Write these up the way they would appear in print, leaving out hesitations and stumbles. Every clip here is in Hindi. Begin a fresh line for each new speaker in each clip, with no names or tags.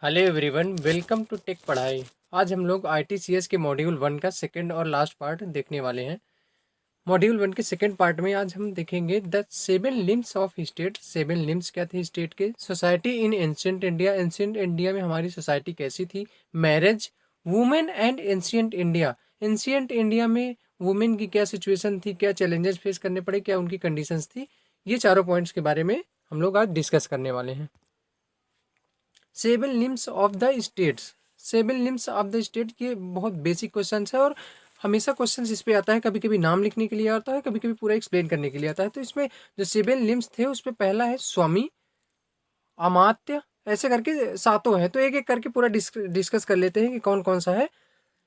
Hello everyone, welcome to tech पढ़ाई। आज हम लोग आईटीसीएस के मॉड्यूल 1 का सेकंड और लास्ट पार्ट देखने वाले हैं। मॉड्यूल 1 के सेकंड पार्ट में आज हम देखेंगे the 7 limbs of state. 7 limbs क्या थे स्टेट के? Society in ancient India. Ancient India में हमारी सोसाइटी कैसी थी? Marriage, women and ancient India. Ancient India में वुमेन की क्या सिचुएशन थी, क्या चैलेंजेस फेस करने पड़े, क्या उनकी कंडीशंस थी, ये चारों पॉइंट्स के बारे में हम लोग आज डिस्कस करने वाले हैं। 7 limbs of the states. 7 limbs of the state ये बहुत बेसिक क्वेश्चन है और हमेशा क्वेश्चन इस पे आता है। कभी कभी नाम लिखने के लिए आता है, कभी कभी पूरा एक्सप्लेन करने के लिए आता है। तो इसमें जो 7 लिम्स थे उसमें पहला है स्वामी, अमात्य, ऐसे करके सातों हैं। तो एक एक करके पूरा डिस्कस कर लेते हैं कि कौन कौन सा है।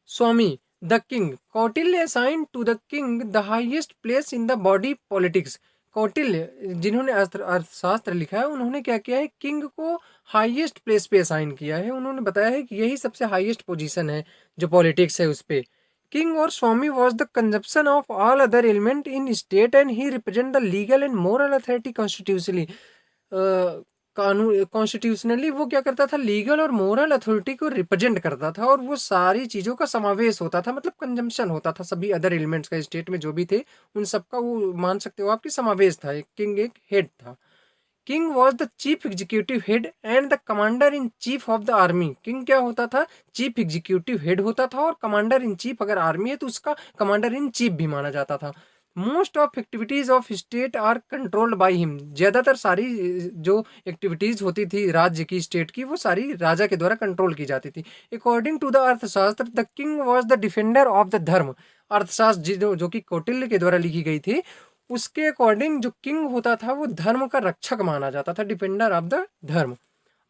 Swami, the king. Kautilya assign to the king the highest place in the body politics. Kautilya जिन्होंने अर्थशास्त्र लिखा है उन्होंने क्या किया है, किंग को हाईएस्ट प्लेस पे असाइन किया है। उन्होंने बताया है कि यही सबसे हाईएस्ट पोजीशन है जो पॉलिटिक्स है उस पे। किंग और swami was the consumption of all other element in state and he represent the legal and moral authority constitutionally. कानून कॉन्स्टिट्यूशनली वो क्या करता था, लीगल और मोरल अथॉरिटी को रिप्रेजेंट करता था और वो सारी चीज़ों का समावेश होता था, मतलब कंजम्पशन होता था सभी अदर एलिमेंट्स का स्टेट में जो भी थे उन सबका, वो मान सकते हो आपकी समावेश था। किंग एक हेड था। King was the chief executive head and the commander in chief of the army. King क्या होता था? चीफ एग्जीक्यूटिव हेड होता था और कमांडर इन चीफ, अगर आर्मी है तो उसका कमांडर इन चीफ भी माना जाता था। Most of activities of state are controlled by him. ज्यादातर सारी जो एक्टिविटीज होती थी राज्य की, स्टेट की, वो सारी राजा के द्वारा कंट्रोल की जाती थी। अकॉर्डिंग टू द अर्थशास्त्र the king was the defender of the धर्म। अर्थशास्त्र जो कि कौटिल्य के द्वारा लिखी गई थी, उसके अकॉर्डिंग जो किंग होता था वो धर्म का रक्षक माना जाता था, डिफेंडर ऑफ द धर्म।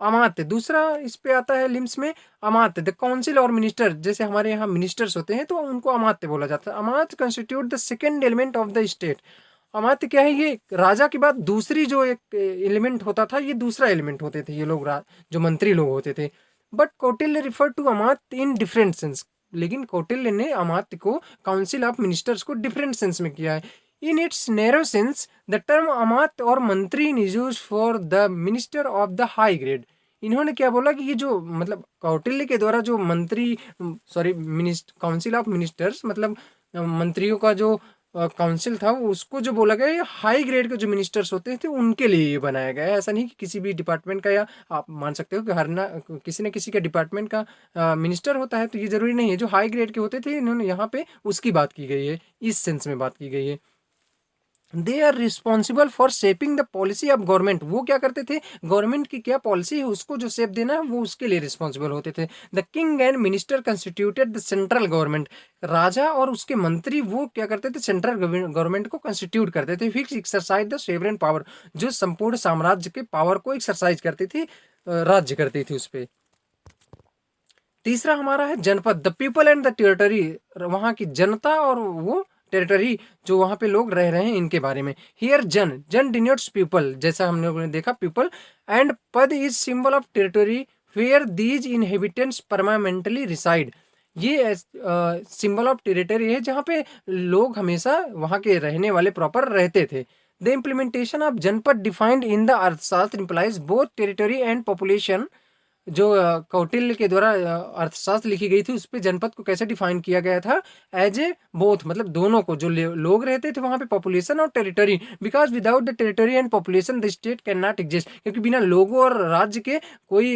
अमात्य दूसरा इस पे आता है लिम्स में। अमात्य, द काउंसिल और मिनिस्टर, जैसे हमारे यहाँ मिनिस्टर्स होते हैं तो उनको अमात्य बोला जाता है। Amatya constitute the second element of the state. अमात्य क्या है? ये राजा के बाद दूसरी जो एक एलिमेंट होता था, ये दूसरा एलिमेंट होते थे ये लोग, जो मंत्री लोग होते थे। But Kautilya refer to amatya in different sense. लेकिन कौटिल्य ने अमात्य को, काउंसिल ऑफ मिनिस्टर्स को, डिफरेंट सेंस में किया है। In its narrow sense the term amatya और mantri is use for the minister of the high grade. इन्होंने क्या बोला कि ये जो, मतलब कौटिल्य के द्वारा जो मंत्री, सॉरी, काउंसिल ऑफ मिनिस्टर्स, मतलब मंत्रियों का जो काउंसिल था, उसको जो बोला गया, ये हाई ग्रेड के जो मिनिस्टर्स होते थे उनके लिए ये बनाया गया है। ऐसा नहीं कि किसी भी डिपार्टमेंट का, या आप मान सकते हो कि हर ना किसी न किसी का डिपार्टमेंट का मिनिस्टर होता है, तो ये जरूरी नहीं है। जो हाई ग्रेड के होते थे इन्होंने यहाँ पे उसकी बात की गई है, इस सेंस में बात की गई है। They are responsible for shaping the policy of government. वो क्या करते थे, गवर्नमेंट की क्या पॉलिसी है उसको जो शेप देना है वो उसके लिए रिस्पॉन्सिबल होते थे। The king and minister constituted the central government. राजा और उसके मंत्री वो क्या करते थे, सेंट्रल गवर्नमेंट को कंस्टिट्यूट करते थे। Fix exercise the sovereign power, जो संपूर्ण साम्राज्य के पावर को एक्सरसाइज करती थी, राज्य करती थी उस पर। तीसरा हमारा है जनपद, the people and the territory. वहां की जनता और वो टेरिटरी जो वहां पे लोग रह रहे हैं इनके बारे में। हियर जन, जन डिनोट्स पीपल, जैसा हम लोगों ने देखा पीपल। एंड पद is symbol of territory where these inhabitants permanently reside. ये सिंबल ऑफ टेरिटरी है जहाँ पे लोग हमेशा वहां के रहने वाले प्रॉपर रहते थे। द इम्प्लीमेंटेशन ऑफ जनपद डिफाइंड इन द अर्थशास्त्र implies both territory and population. जो कौटिल्य के द्वारा अर्थशास्त्र लिखी गई थी उस पे जनपद को कैसे डिफाइन किया गया था, एज ए बोथ, मतलब दोनों को, जो लोग रहते थे वहां पे, पॉपुलेशन और territory. Because without the territory and population the state can not exist. क्योंकि बिना लोगों और राज्य के कोई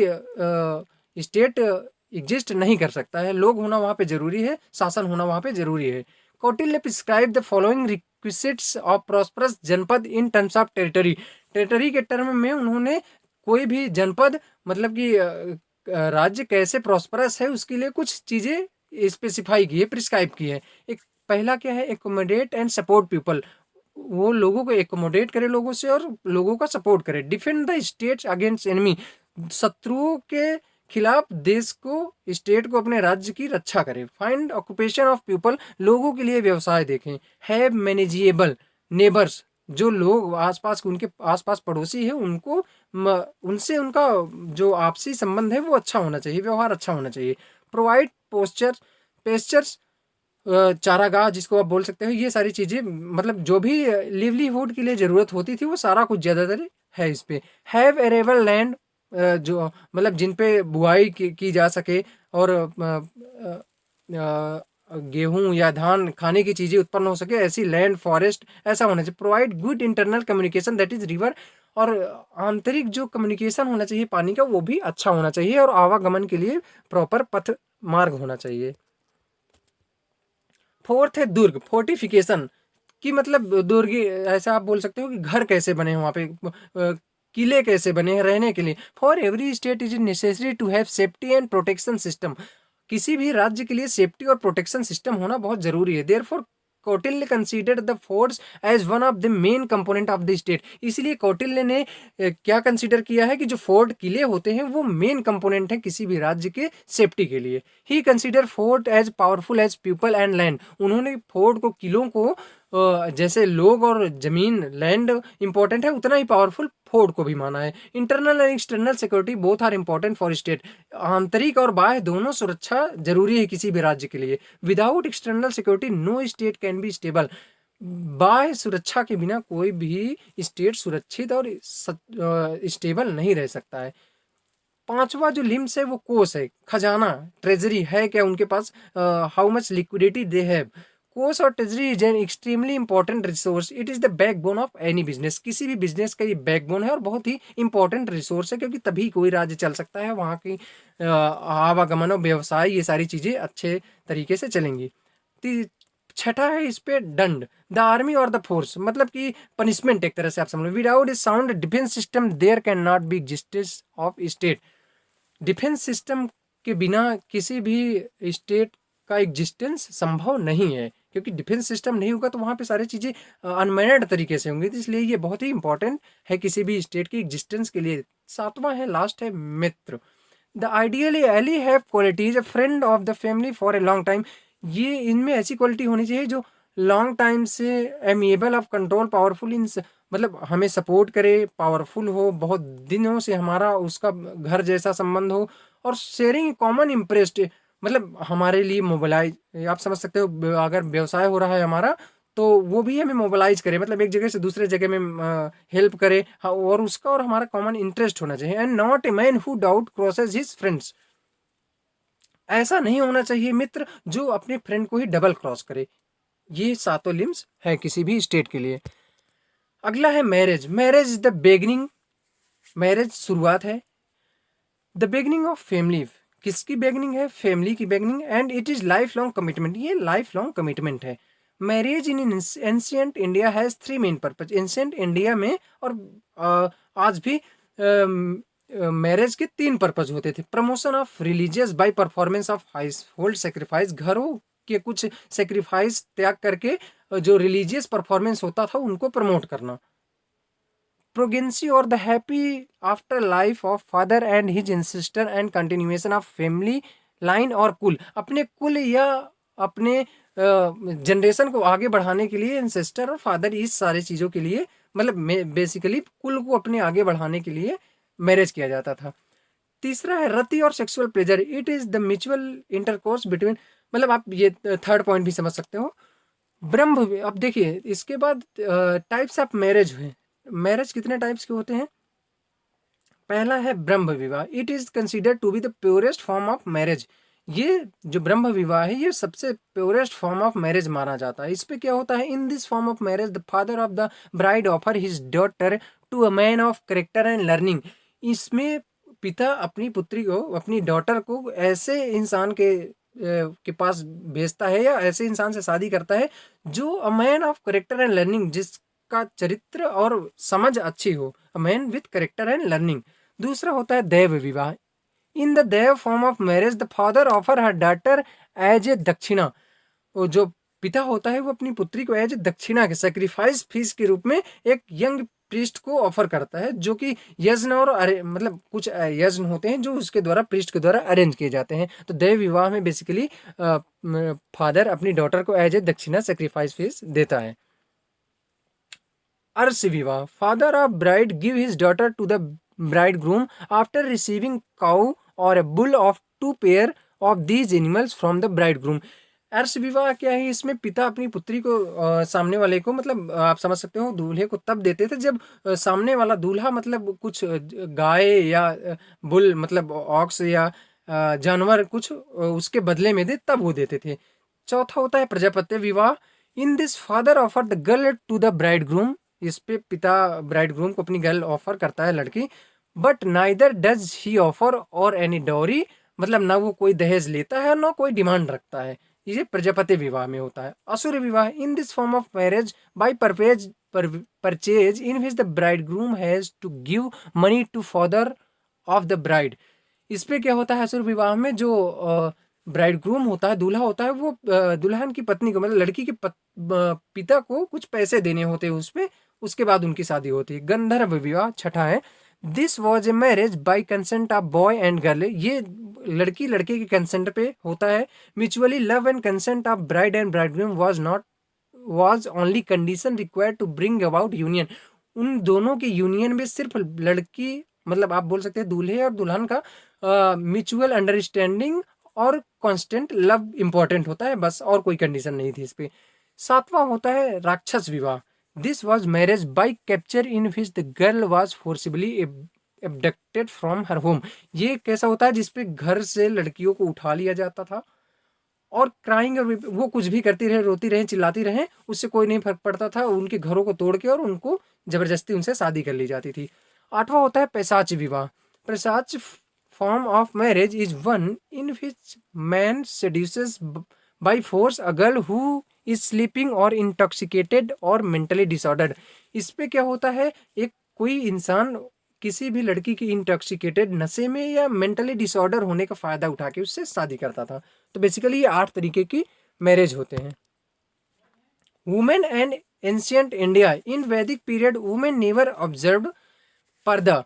स्टेट एग्जिस्ट नहीं कर सकता है। लोग होना वहां पे जरूरी है, शासन होना वहां पे जरूरी है। Kautilya prescribe the following requisites of prosperous janapada in terms of territory. Territory के टर्म में उन्होंने कोई भी जनपद, मतलब कि राज्य कैसे प्रॉस्परस है उसके लिए कुछ चीजें स्पेसिफाई की है, प्रिस्क्राइब की है। एक पहला क्या है, एकोमोडेट एंड सपोर्ट पीपल। वो लोगों को एकोमोडेट करे लोगों से और लोगों का सपोर्ट करे। Defend the state against enemy. शत्रुओं के खिलाफ देश को, स्टेट को, अपने राज्य की रक्षा करे। फाइंड ऑक्यूपेशन ऑफ पीपल, लोगों के लिए व्यवसाय देखें। हैव मैनेजेबल नेबर्स, जो लोग आसपास, उनके आसपास पड़ोसी है, उनको उनसे उनका जो आपसी संबंध है वो अच्छा होना चाहिए, व्यवहार अच्छा होना चाहिए। प्रोवाइड पोस्चर पेस्चर्स, चारागाह जिसको आप बोल सकते हो, ये सारी चीजें, मतलब जो भी लिवलीहुड के लिए जरूरत होती थी वो सारा कुछ ज्यादातर है इस पे। हैव एरेबल लैंड, जो मतलब जिन पे बुआई की जा सके और गेहूं या धान खाने की चीजें उत्पन्न हो सके, ऐसी लैंड फॉरेस्ट ऐसा होना चाहिए। Provide good internal communication that is river, और आंतरिक जो कम्युनिकेशन होना चाहिए पानी का वो भी अच्छा होना चाहिए, और आवागमन के लिए प्रॉपर पथ मार्ग होना चाहिए। फोर्थ है दुर्ग, फोर्टिफिकेशन, कि मतलब दुर्ग ऐसा आप बोल सकते हो कि घर कैसे बने हैं वहाँ पे, किले कैसे बने हैं रहने के लिए। For every state is necessary to have safety and protection system, किसी भी राज्य के लिए सेफ्टी और प्रोटेक्शन सिस्टम होना बहुत जरूरी है। Therefore Kautilya considered the forts as one of the main component of the state, इसलिए कौटिल्य ने क्या कंसीडर किया है कि जो फोर्ट किले होते हैं वो मेन कंपोनेंट है किसी भी राज्य के सेफ्टी के लिए। He consider fort as powerful as people and land, उन्होंने फोर्ट को, किलों को जैसे लोग और जमीन लैंड इंपॉर्टेंट है उतना ही पावरफुल फोर्ट को भी माना है। Internal and external security both are important for state, आंतरिक और बाह्य दोनों सुरक्षा जरूरी है किसी भी राज्य के लिए। Without external security no state can be stable, बाह्य सुरक्षा के बिना कोई भी स्टेट सुरक्षित और स्टेबल नहीं रह सकता है। पांचवा जो लिम्स है वो कोष है, खजाना, ट्रेजरी है क्या उनके पास, how much liquidity they have. कोष और treasury is an extremely important resource, it is the backbone of any business, किसी भी बिजनेस का ये बैकबोन है और बहुत ही इंपॉर्टेंट रिसोर्स है, क्योंकि तभी कोई राज्य चल सकता है, वहाँ की आवागमन और व्यवसाय ये सारी चीजें अच्छे तरीके से चलेंगी। छठा है इस पे दंड, द आर्मी और द फोर्स, मतलब कि पनिशमेंट एक तरह से आप समझ लो। Without a sound defence system there can not be existence of state, defence system के बिना किसी भी स्टेट का एग्जिस्टेंस संभव नहीं है, क्योंकि डिफेंस सिस्टम नहीं होगा तो वहाँ पे सारी चीज़ें अनमैनेड तरीके से होंगी, तो इसलिए ये बहुत ही इंपॉर्टेंट है किसी भी स्टेट की एग्जिस्टेंस के लिए। सातवां है, लास्ट है, mitra, the ideally ally have qualities, a friend of the family for a long time, ये इनमें ऐसी क्वालिटी होनी चाहिए जो लॉन्ग टाइम से amiable of control powerful in, मतलब हमें सपोर्ट करे, पावरफुल हो, बहुत दिनों से हमारा उसका घर जैसा संबंध हो, और शेयरिंग कॉमन इंटरेस्ट, मतलब हमारे लिए मोबिलाइज, आप समझ सकते हो अगर व्यवसाय हो रहा है हमारा तो वो भी हमें मोबिलाइज करे, मतलब एक जगह से दूसरे जगह में हेल्प करे, हाँ, और उसका और हमारा कॉमन इंटरेस्ट होना चाहिए। And not a man who doubt crosses his friends, ऐसा नहीं होना चाहिए मित्र जो अपने फ्रेंड को ही डबल क्रॉस करे। ये सातों लिम्स है किसी भी स्टेट के लिए। अगला है marriage, marriage is the beginning, marriage शुरुआत है। द बिगिनिंग ऑफ फैमिली, किसकी बिगिनिंग है, फैमिली की beginning, and it is life long commitment, ये लाइफ लॉन्ग कमिटमेंट है। Marriage in ancient India has three main purpose, ancient India में और आज भी मैरिज के तीन पर्पज होते थे। Promotion of religious by performance of household sacrifice, घरों के कुछ सेक्रीफाइस त्याग करके जो रिलीजियस परफॉर्मेंस होता था उनको प्रमोट करना। प्रोगेंसी और the happy after life of father and his ancestor and continuation of family line और कुल, अपने कुल या अपने जनरेशन को आगे बढ़ाने के लिए इंसिस्टर और फादर इस सारे चीज़ों के लिए, मतलब बेसिकली कुल को अपने आगे बढ़ाने के लिए मैरिज किया जाता था। तीसरा है रति और sexual pleasure, it is the mutual intercourse between, मतलब आप ये थर्ड पॉइंट भी समझ सकते हो। ब्रह्म, अब देखिए इसके बाद टाइप्स ऑफ मैरिज हुए, मैरिज कितने टाइप्स के होते हैं। पहला है ब्रह्म विवाह, it is considered to be the purest form of marriage, ये जो ब्रह्म विवाह है ये सबसे प्योरेस्ट फॉर्म ऑफ मैरिज माना जाता है। इस पे क्या होता है, in this form of marriage the father of the bride offer his daughter to a man of character and learning, इसमें पिता अपनी पुत्री को, अपनी डॉटर को ऐसे इंसान के पास भेजता है या ऐसे इंसान से शादी करता है जो a man of character and learning, जिसका चरित्र और समझ अच्छी हो, a man with character and learning. दूसरा होता है देव विवाह, in the Deva form of marriage the father offer her daughter as a dakshina, वो जो पिता होता है वो अपनी पुत्री को एज ए दक्षिणा के सेक्रीफाइस फीस के रूप में एक यंग प्रीस्ट को ऑफर करता है, जो कि यज्ञ और मतलब कुछ यज्ञ होते हैं जो उसके द्वारा प्रीस्ट के द्वारा अरेंज किए जाते हैं। तो देव विवाह में बेसिकली फादर अपनी डॉटर को as a dakshina sacrifice fees देता है। Arsha vivah, father of bride give his daughter to the bridegroom after receiving cow और a bull of two pair of these animals from the bridegroom, अर्श विवाह क्या है, इसमें पिता अपनी पुत्री को सामने वाले को, मतलब आप समझ सकते हो, दूल्हे को तब देते थे जब सामने वाला दूल्हा मतलब कुछ गाय या बुल मतलब ऑक्स या जानवर कुछ उसके बदले में दे, तब वो देते थे। चौथा होता है प्रजापत्य विवाह। In this father offer the girl to the bridegroom. इस पे पिता ब्राइड ग्रूम को अपनी गर्ल ऑफर करता है, लड़की। But neither does he offer और एनी डॉरी, मतलब ना वो कोई दहेज लेता है ना कोई डिमांड रखता है। ये प्रजापति विवाह में होता है। असुर विवाह। In this form of marriage by purchase in which the bridegroom has to give money to father of the bride. इस पे क्या होता है, असुर विवाह में जो ब्राइड ग्रूम होता है, दूल्हा होता है, वो दुल्हन की पत्नी को, मतलब लड़की के पिता को कुछ पैसे देने होते हैं उस पे, उसके बाद उनकी शादी होती है। गंधर्व विवाह छठा है। This was a marriage by consent of boy and girl. ये लड़की लड़के के कंसेंट पे होता है। Mutually love and consent of bride and bridegroom was only condition required to bring about union. उन दोनों के यूनियन में सिर्फ लड़की, मतलब आप बोल सकते हैं दूल्हे और दुल्हन का म्यूचुअल अंडरस्टैंडिंग और कांस्टेंट लव इंपॉर्टेंट होता है, बस और कोई कंडीशन नहीं थी इस पे। सातवां होता है राक्षस विवाह। This was marriage by capture in which the girl was forcibly abducted from her home. ये कैसा होता है, जिसपे घर से लड़कियों को उठा लिया जाता था और क्राइंग, और वो कुछ भी करती रहे, रोती रहे, चिल्लाती रहे, उससे कोई नहीं फर्क पड़ता था। उनके घरों को तोड़ के और उनको जबरदस्ती उनसे शादी कर ली जाती थी। आठवां होता है पैशाच विवाह। Paishacha form of marriage is one in which man seduces by force a girl who is sleeping और इंटॉक्सिकेटेड और मेंटली डिसऑर्डर्ड। इस पे क्या होता है, एक कोई इंसान किसी भी लड़की की इंटॉक्सिकेटेड, नशे में या मेंटली डिसऑर्डर होने का फायदा उठा के उससे शादी करता था। तो बेसिकली ये 8 तरीके की मैरिज होते हैं। Women and ancient India. In Vedic period women never observe purdah.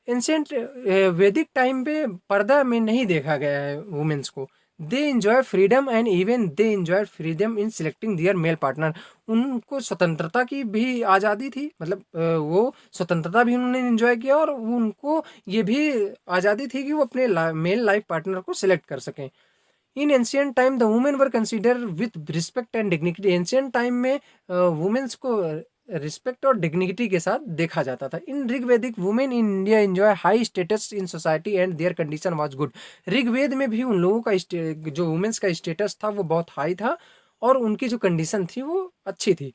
Ancient Vedic time पे पर्दा में नहीं देखा गया है वुमेन्स को। They enjoy freedom and even they enjoy freedom in selecting their male partner. उनको स्वतंत्रता की भी आज़ादी थी, मतलब वो स्वतंत्रता भी उन्होंने इंजॉय किया, और उनको ये भी आज़ादी थी कि वो अपने मेल लाइफ पार्टनर को सिलेक्ट कर सकें। In ancient time the women were consider with respect and dignity. Ancient time में वुमेन्स को रिस्पेक्ट और डिग्निटी के साथ देखा जाता था। In Rigvedic women in India enjoy high status in society and their condition was good. Rigveda में भी उन लोगों का जो वुमेन्स का स्टेटस था वो बहुत हाई था, और उनकी जो कंडीशन थी वो अच्छी थी।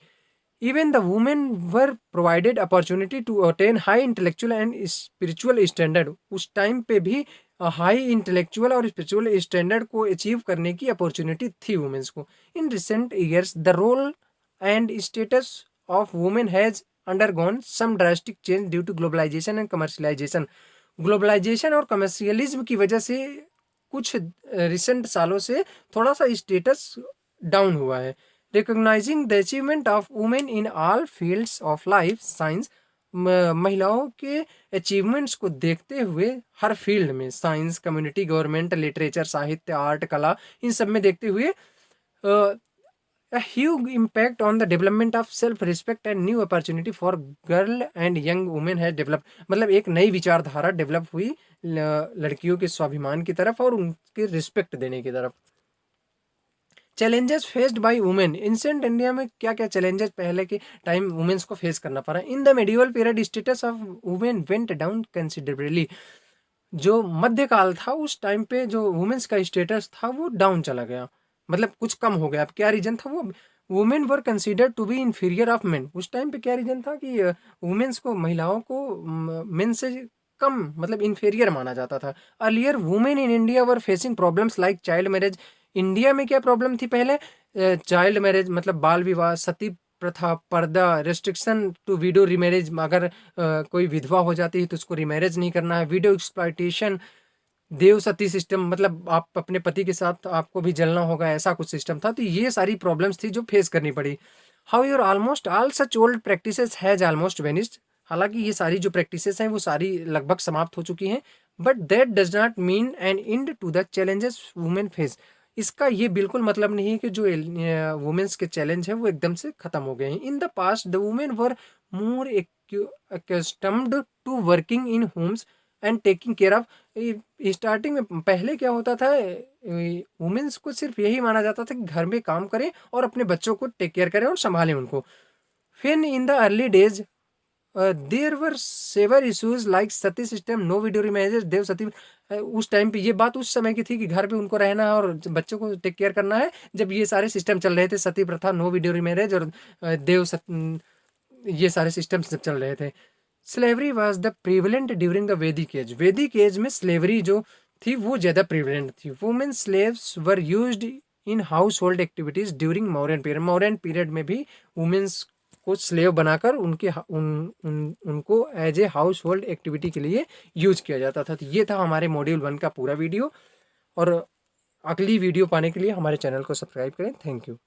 Even the women were provided opportunity to attain high intellectual and spiritual standard. उस टाइम पे भी हाई इंटेलेक्चुअल और स्पिरिचुअल स्टैंडर्ड को अचीव करने की अपॉर्चुनिटी थी वुमेन्स को। In recent years the role and status of women has undergone some drastic change due to globalisation and commercialisation. Globalisation और कमर्शियलिज्म की वजह से कुछ रिसेंट सालों से थोड़ा सा स्टेटस डाउन हुआ है। Recognising the achievement of women in all fields of life science. महिलाओं के अचीवमेंट्स को देखते हुए हर फील्ड में, साइंस, कम्युनिटी, गवर्नमेंट, लिटरेचर, साहित्य, आर्ट, कला, इन सब में देखते हुए a huge impact on the development of self respect and new opportunity for girl and young women has developed। मतलब एक नई विचारधारा डेवलप हुई लड़कियों के स्वाभिमान की तरफ और उनके रिस्पेक्ट देने की तरफ। Challenges faced by women. Ancient India में क्या क्या चैलेंजेस पहले के टाइम वुमेन्स को फेस करना पड़ा। In the medieval period status of women went down considerably. जो मध्यकाल था उस टाइम पे जो वुमेन्स का स्टेटस था वो डाउन चला गया, मतलब कुछ कम हो गया। अब क्या रीजन था, वो women were considered to be inferior of men. उस टाइम पे क्या रीजन था कि वुमेन्स को, महिलाओं को मेन से कम, मतलब इन्फीरियर माना जाता था। Earlier women in India were facing problems like child marriage. India में क्या प्रॉब्लम थी पहले, चाइल्ड मैरिज मतलब बाल विवाह, सती प्रथा, पर्दा, रेस्ट्रिक्शन टू विडो रिमैरिज। अगर कोई विधवा हो जाती है तो उसको रिमैरिज नहीं करना है। वीडियो एक्सप्लॉयटेशन, देव सती सिस्टम, मतलब आप अपने पति के साथ आपको भी जलना होगा, ऐसा कुछ सिस्टम था। तो ये सारी प्रॉब्लम्स थी जो फेस करनी पड़ी। However almost all such old practices has almost vanished. हालांकि ये सारी जो प्रैक्टिसेस हैं वो सारी लगभग समाप्त हो चुकी हैं। But that does not mean an end to the challenges women face. इसका ये बिल्कुल मतलब नहीं है कि जो वुमेन्स के चैलेंज है वो एकदम से खत्म हो गए हैं। In the past the women were more accustomed to working in homes and taking care of. Starting में पहले क्या होता था, वुमेन्स को सिर्फ यही माना जाता था कि घर में काम करें और अपने बच्चों को टेक केयर करें और संभालें उनको। फिर in the early days there were severe issues like sati system, no widow remarriages, देव सती। उस टाइम पे ये बात उस समय की थी कि घर पे उनको रहना है और बच्चों को टेक केयर करना है, जब ये सारे सिस्टम चल रहे थे, सती प्रथा, नो वीडियो रिमेरेज और देव ये सारे सिस्टम सब चल रहे थे। Slavery was the prevalent during the Vedic age. Vedic age में स्लेवरी जो थी वो ज़्यादा प्रिवलेंट थी। Women slaves were used in household activities during Mauryan period. Mauryan period में भी वुमेन्स को स्लेव बनाकर उनको as a household activity के लिए यूज किया जाता था। तो ये था हमारे मॉड्यूल 1 का पूरा वीडियो, और अगली वीडियो पाने के लिए हमारे चैनल को सब्सक्राइब करें। Thank you.